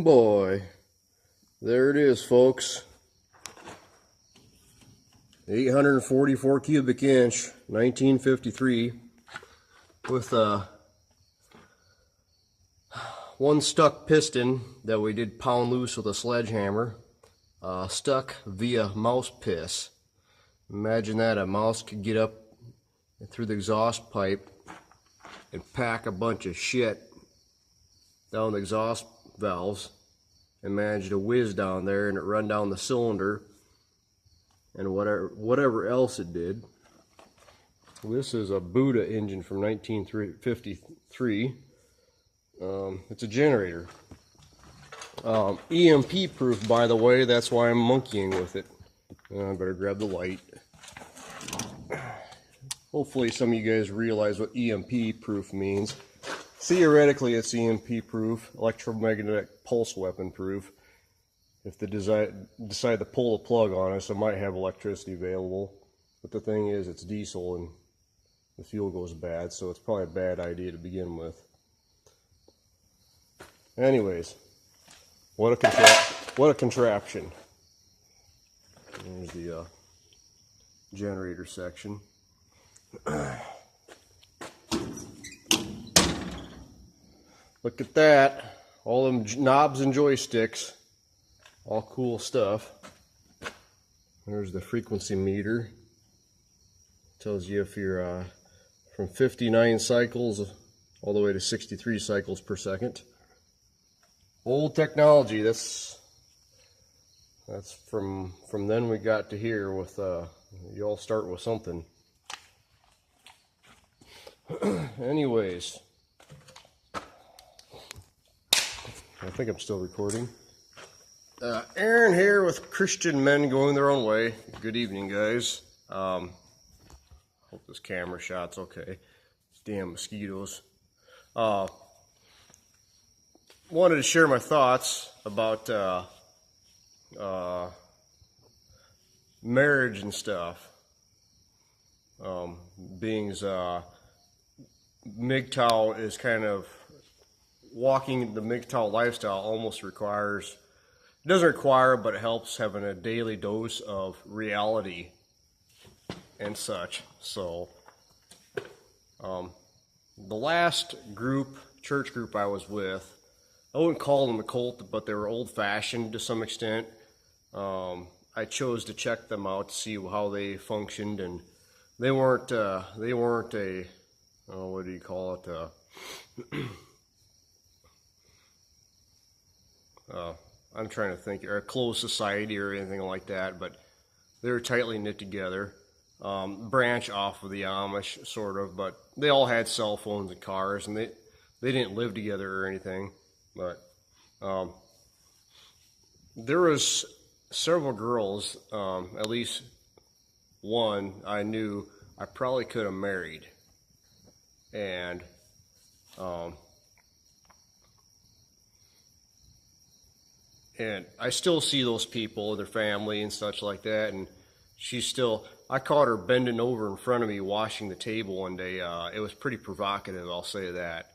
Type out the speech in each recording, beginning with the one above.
Boy, there it is, folks. 844 cubic inch, 1953, with one stuck piston that we did pound loose with a sledgehammer, stuck via mouse piss. Imagine that, a mouse could get up through the exhaust pipe and pack a bunch of shit down the exhaust valves and manage to whiz down there and it run down the cylinder and whatever else it did. This is a Buddha engine from 1953. It's a generator. EMP proof, by the way, that's why I'm monkeying with it. I better grab the light. Hopefully some of you guys realize what EMP proof means. Theoretically, it's EMP proof, electromagnetic pulse weapon proof. If they decide to pull the plug on us, it might have electricity available. But the thing is, it's diesel and the fuel goes bad, so it's probably a bad idea to begin with. Anyways, what a contraption. There's the generator section. Look at that, all them knobs and joysticks, all cool stuff. There's the frequency meter. Tells you if you're from 59 cycles all the way to 63 cycles per second. Old technology. That's from then we got to here with you all start with something. Anyways, I think I'm still recording. Aaron here with Christian Men Going Their Own Way. Good evening, guys. Hope this camera shot's okay. Damn mosquitoes. Wanted to share my thoughts about marriage and stuff. MGTOW is kind of walking the MGTOW lifestyle almost requires, it doesn't require, but it helps having a daily dose of reality and such. So the last church group I was with, I wouldn't call them a cult, but they were old-fashioned to some extent. I chose to check them out to see how they functioned, and they weren't a what do you call it? I'm trying to think, or a closed society or anything like that, but they were tightly knit together. Branch off of the Amish, sort of, but they all had cell phones and cars, and they didn't live together or anything. But there was several girls, at least one I knew I probably could have married. And I still see those people, their family and such like that, and I caught her bending over in front of me washing the table one day. It was pretty provocative, I'll say that.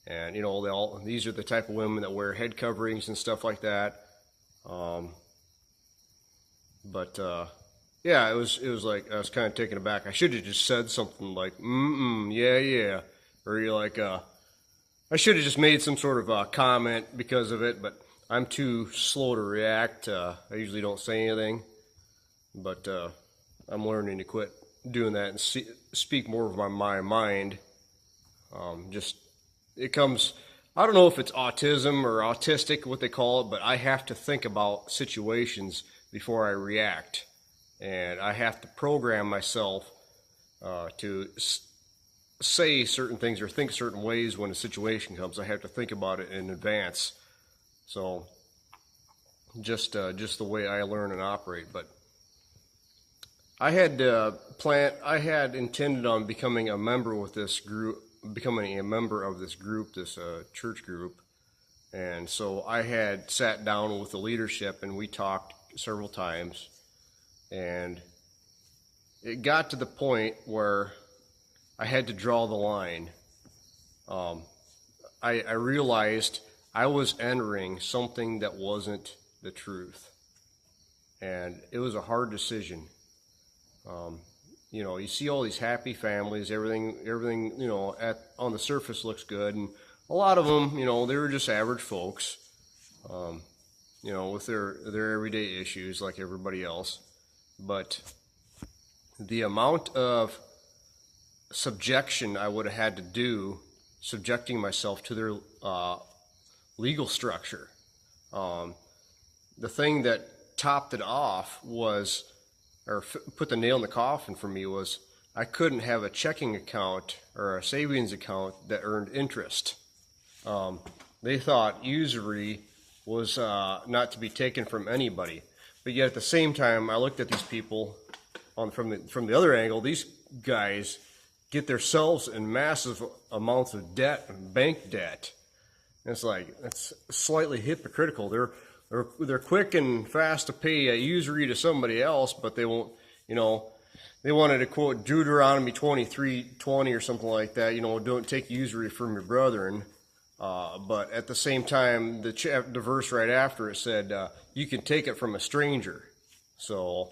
And you know, these are the type of women that wear head coverings and stuff like that. Yeah, it was like I was kind of taken aback. I should have just said something like yeah, or you're like I should have just made some sort of comment because of it, but I'm too slow to react. I usually don't say anything, but I'm learning to quit doing that and speak more of my mind. It comes, I don't know if it's autism or autistic, what they call it, but I have to think about situations before I react. And I have to program myself to say certain things or think certain ways when a situation comes. I have to think about it in advance. So just the way I learn and operate. But I had intended on becoming a member of this group, this church group. And so I had sat down with the leadership and we talked several times. And it got to the point where I had to draw the line. I realized I was entering something that wasn't the truth. And it was a hard decision. You know, you see all these happy families, everything, you know, on the surface looks good. And a lot of them, you know, they were just average folks, you know, with their everyday issues like everybody else. But the amount of subjection I would have had to do, subjecting myself to their legal structure. The thing that topped it off was, or put the nail in the coffin for me, was I couldn't have a checking account or a savings account that earned interest. They thought usury was not to be taken from anybody. But yet at the same time, I looked at these people from the other angle. These guys get themselves in massive amounts of debt, bank debt. And it's like, that's slightly hypocritical. They're quick and fast to pay a usury to somebody else, but they won't, you know, they wanted to quote Deuteronomy 23:20 or something like that, you know, don't take usury from your brethren. But at the same time, the verse right after it said, you can take it from a stranger. So,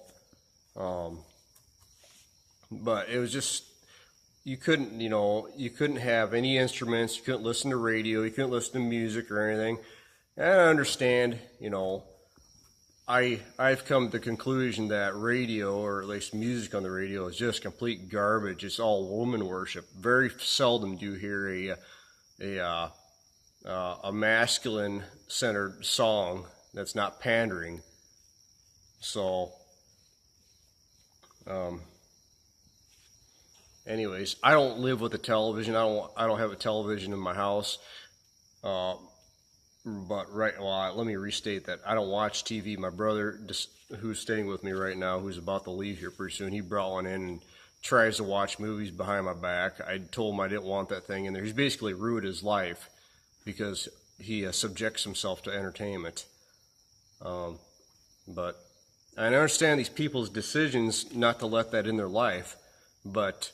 but it was just, you couldn't, you know, you couldn't have any instruments, you couldn't listen to radio, you couldn't listen to music or anything. And I understand, you know, I've come to the conclusion that radio, or at least music on the radio, is just complete garbage. It's all woman worship. Very seldom do you hear a masculine-centered song that's not pandering. So, anyways, I don't live with a television. I don't have a television in my house. But let me restate that I don't watch TV. My brother, who's staying with me right now, who's about to leave here pretty soon, he brought one in and tries to watch movies behind my back. I told him I didn't want that thing in there. He's basically ruined his life because he subjects himself to entertainment. But I understand these people's decisions not to let that in their life, but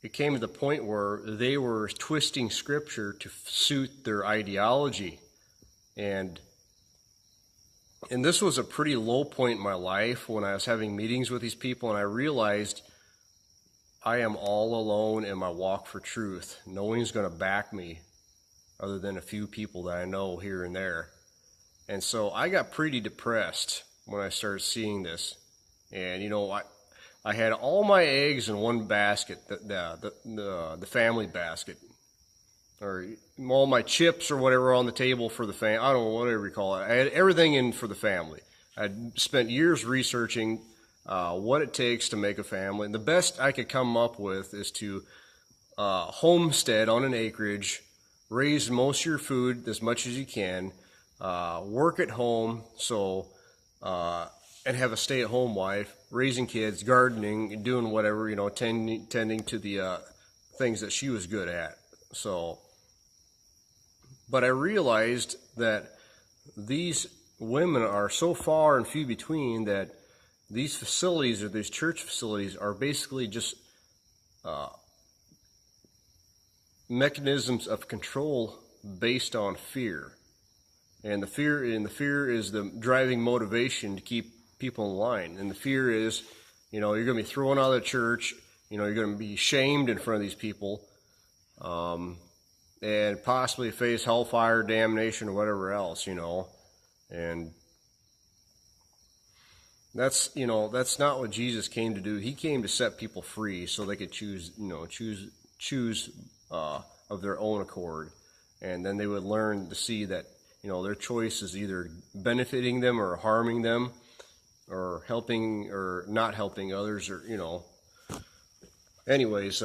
it came to the point where they were twisting scripture to suit their ideology. And this was a pretty low point in my life when I was having meetings with these people, and I realized I am all alone in my walk for truth. No one's going to back me other than a few people that I know here and there. And so I got pretty depressed when I started seeing this. And, you know, I had all my eggs in one basket, the family basket, or all my chips or whatever on the table for the family. I don't know, whatever you call it. I had everything in for the family. I'd spent years researching what it takes to make a family. And the best I could come up with is to homestead on an acreage, raise most of your food as much as you can, work at home, and have a stay-at-home wife, raising kids, gardening, doing whatever, you know, tending to the things that she was good at. So, but I realized that these women are so far and few between that these facilities, or these church facilities, are basically just mechanisms of control based on fear. And the fear is the driving motivation to keep people in line. And the fear is, you know, you're going to be thrown out of the church, you know, you're going to be shamed in front of these people, and possibly face hellfire, damnation, or whatever else, you know. And that's not what Jesus came to do. He came to set people free so they could choose of their own accord. And then they would learn to see that, you know, their choice is either benefiting them or harming them, or helping or not helping others, or, you know. Anyways,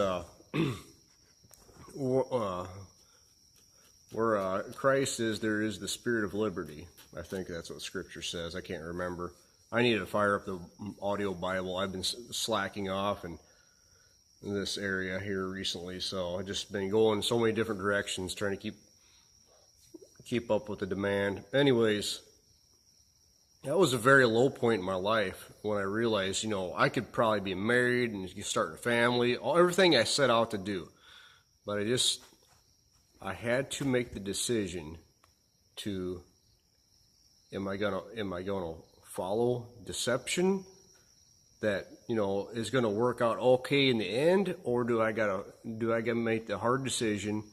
where Christ is, there is the spirit of liberty. I think that's what Scripture says. I can't remember. I needed to fire up the audio Bible. I've been slacking off in this area here recently, so I've just been going so many different directions, trying to keep up with the demand. Anyways, that was a very low point in my life when I realized, you know, I could probably be married and start a family, everything I set out to do. But I had to make the decision to, am I gonna follow deception that, is gonna work out okay in the end, or do I gotta make the hard decision,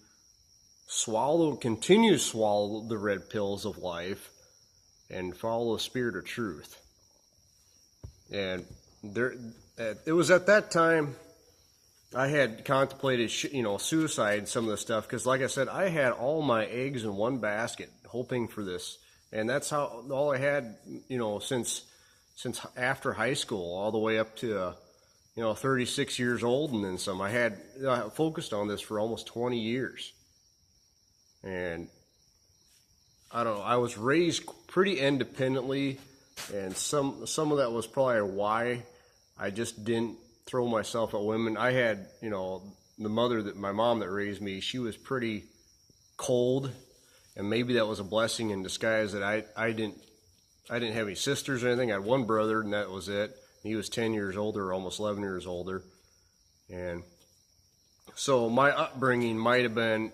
continue to swallow the red pills of life and follow the spirit of truth? And it was at that time I had contemplated, suicide and some of the stuff, because like I said, I had all my eggs in one basket, hoping for this, and that's all I had, since after high school, all the way up to, 36 years old, and then some. I focused on this for almost 20 years, and I don't know. I was raised pretty independently, and some of that was probably why I just didn't throw myself at women. I had, my mom that raised me, she was pretty cold, and maybe that was a blessing in disguise that I didn't have any sisters or anything. I had one brother, and that was it. He was 10 years older, almost 11 years older. And so my upbringing might have been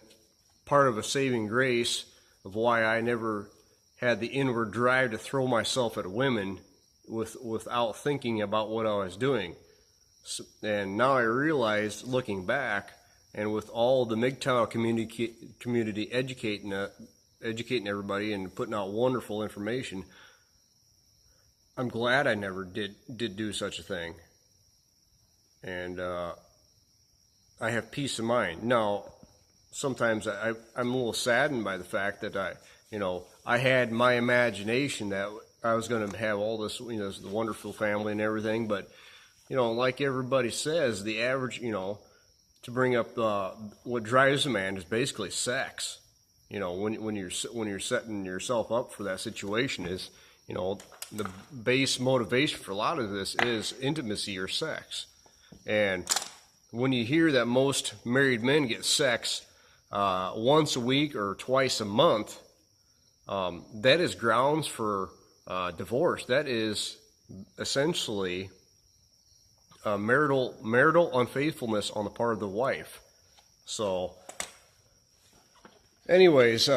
part of a saving grace of why I never had the inward drive to throw myself at women without thinking about what I was doing. And now I realize, looking back, and with all the MGTOW community educating everybody and putting out wonderful information, I'm glad I never did do such a thing. And I have peace of mind. Now, sometimes I'm a little saddened by the fact that I had my imagination that I was going to have all this, the wonderful family and everything, but like everybody says, the average, to bring up what drives a man is basically sex. When you're setting yourself up for that situation is, the base motivation for a lot of this is intimacy or sex. And when you hear that most married men get sex once a week or twice a month, that is grounds for divorce. That is essentially marital unfaithfulness on the part of the wife. So anyways,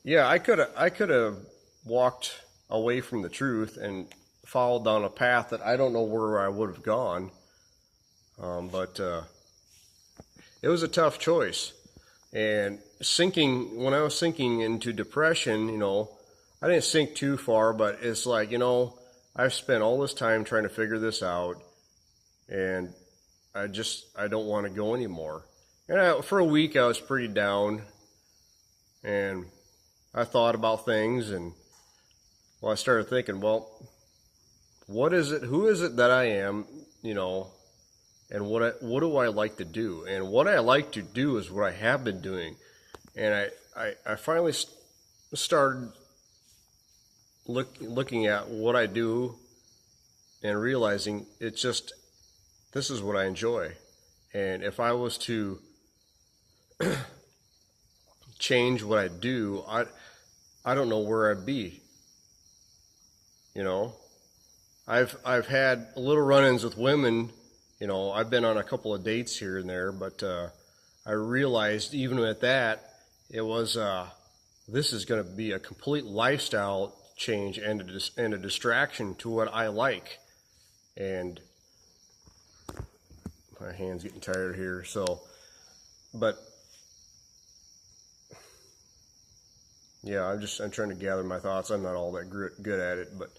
yeah, I could have walked away from the truth and followed down a path that I don't know where I would have gone. But it was a tough choice. And when I was sinking into depression, I didn't sink too far, but it's like, I've spent all this time trying to figure this out, and I don't want to go anymore. And for a week I was pretty down, and I thought about things, and I started thinking, well, who is it that I am, and what do I like to do? And what I like to do is what I have been doing. And I finally started looking at what I do and realizing this is what I enjoy. And if I was to change what I do, I don't know where I'd be. I've had little run-ins with women. I've been on a couple of dates here and there, but I realized even at that, it was this is going to be a complete lifestyle change and a distraction to what I like. And my hand's getting tired here, but yeah, I'm trying to gather my thoughts. I'm not all that good at it, but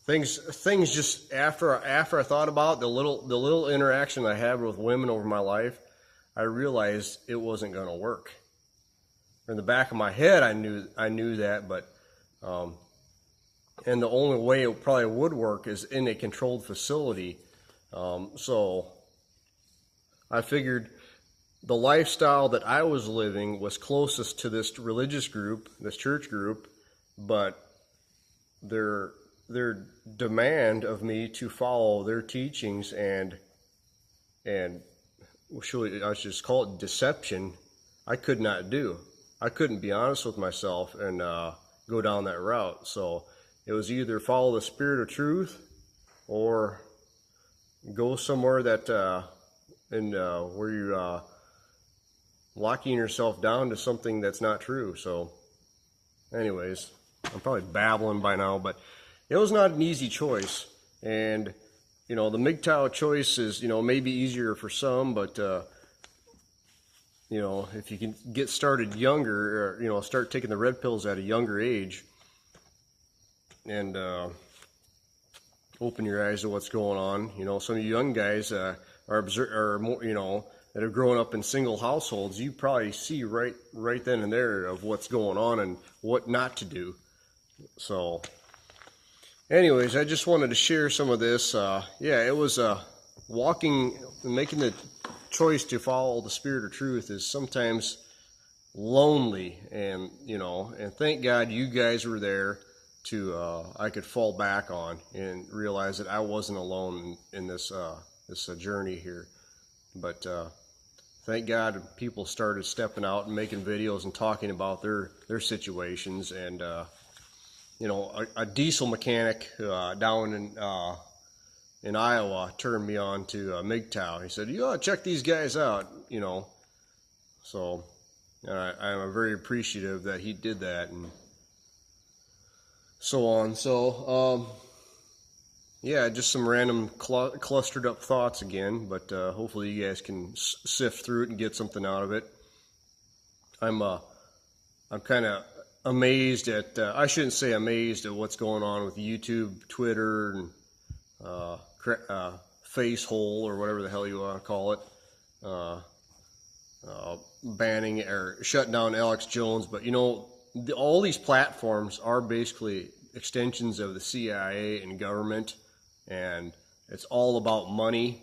things just after I thought about the little interaction I had with women over my life, I realized it wasn't going to work. In the back of my head, I knew that, but and the only way it probably would work is in a controlled facility. So I figured the lifestyle that I was living was closest to this religious group, this church group, but their demand of me to follow their teachings and I should just call it deception, I could not do. I couldn't be honest with myself and go down that route. So it was either follow the spirit of truth or go somewhere that where you locking yourself down to something that's not true. So anyways, I'm probably babbling by now, but it was not an easy choice. And you know, the MGTOW choice is, you know, maybe easier for some, but you know, if you can get started younger, or, you know, start taking the red pills at a younger age, and open your eyes to what's going on. You know, some of you young guys are more, you know, that have grown up in single households, you probably see right then and there of what's going on and what not to do. So anyways, I just wanted to share some of this. Yeah, it was making the choice to follow the spirit of truth is sometimes lonely, and you know, and thank God you guys were there to I could fall back on and realize that I wasn't alone in this journey here. But thank God people started stepping out and making videos and talking about their situations. And you know, a diesel mechanic down in Iowa turned me on to MGTOW. He said, "You ought to check these guys out," you know. So I'm very appreciative that he did that, and so on. So yeah, just some random clustered up thoughts again, but hopefully you guys can sift through it and get something out of it. I'm kind of amazed at, I shouldn't say amazed at what's going on with YouTube, Twitter, and Facehole, or whatever the hell you want to call it, banning or shutting down Alex Jones. But you know, all these platforms are basically extensions of the CIA and government, and it's all about money,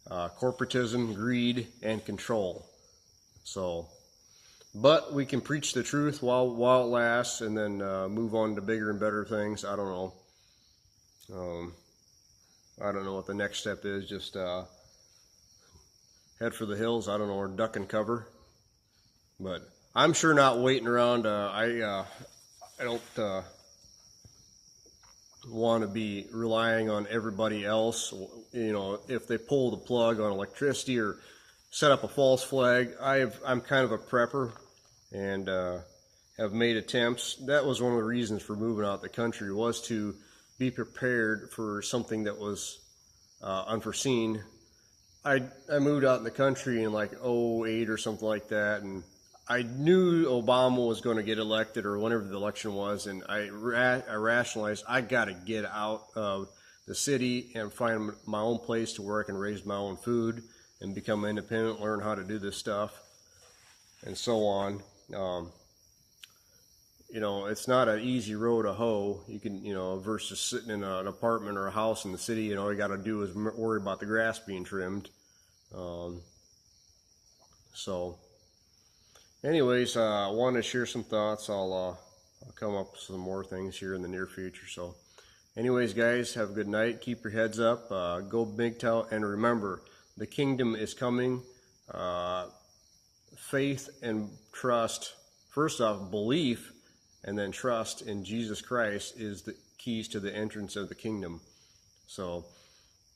corporatism, greed, and control. So, but we can preach the truth while it lasts, and then move on to bigger and better things. I don't know. I don't know what the next step is. Just head for the hills. I don't know, or duck and cover. But I'm sure not waiting around. I don't want to be relying on everybody else. You know, if they pull the plug on electricity or set up a false flag, I'm kind of a prepper, and have made attempts. That was one of the reasons for moving out the country, was to be prepared for something that was unforeseen. I moved out in the country in like 2008 or something like that, and I knew Obama was going to get elected, or whenever the election was, and I rationalized I got to get out of the city and find my own place to where I can raise my own food and become independent, learn how to do this stuff, and so on. You know, it's not an easy road to hoe. You can, you know, versus sitting in an apartment or a house in the city, you know, all you got to do is worry about the grass being trimmed. So anyways, I wanted to share some thoughts. I'll come up with some more things here in the near future. So anyways, guys, have a good night. Keep your heads up. Go MGTOW, and remember, the kingdom is coming. Faith and trust, first off, belief, and then trust in Jesus Christ is the keys to the entrance of the kingdom. So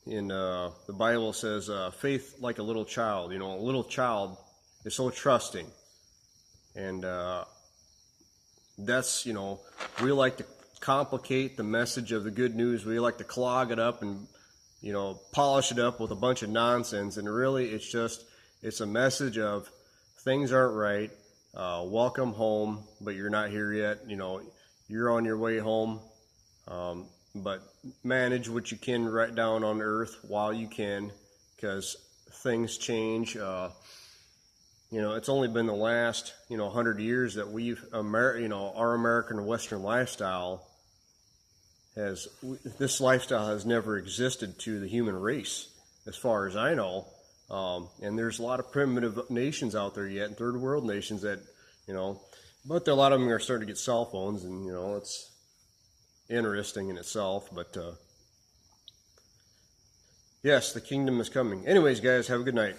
in the Bible says faith like a little child. You know, a little child is so trusting. And that's, you know, we like to complicate the message of the good news. We like to clog it up and, you know, polish it up with a bunch of nonsense. And really, it's a message of things aren't right. Welcome home, but you're not here yet. You know, you're on your way home. But manage what you can right down on earth while you can, because things change. You know, it's only been the last, 100 years that our American Western lifestyle this lifestyle has never existed to the human race, as far as I know. And there's a lot of primitive nations out there yet, and third world nations that, but a lot of them are starting to get cell phones, and, it's interesting in itself. But, yes, the kingdom is coming. Anyways, guys, have a good night.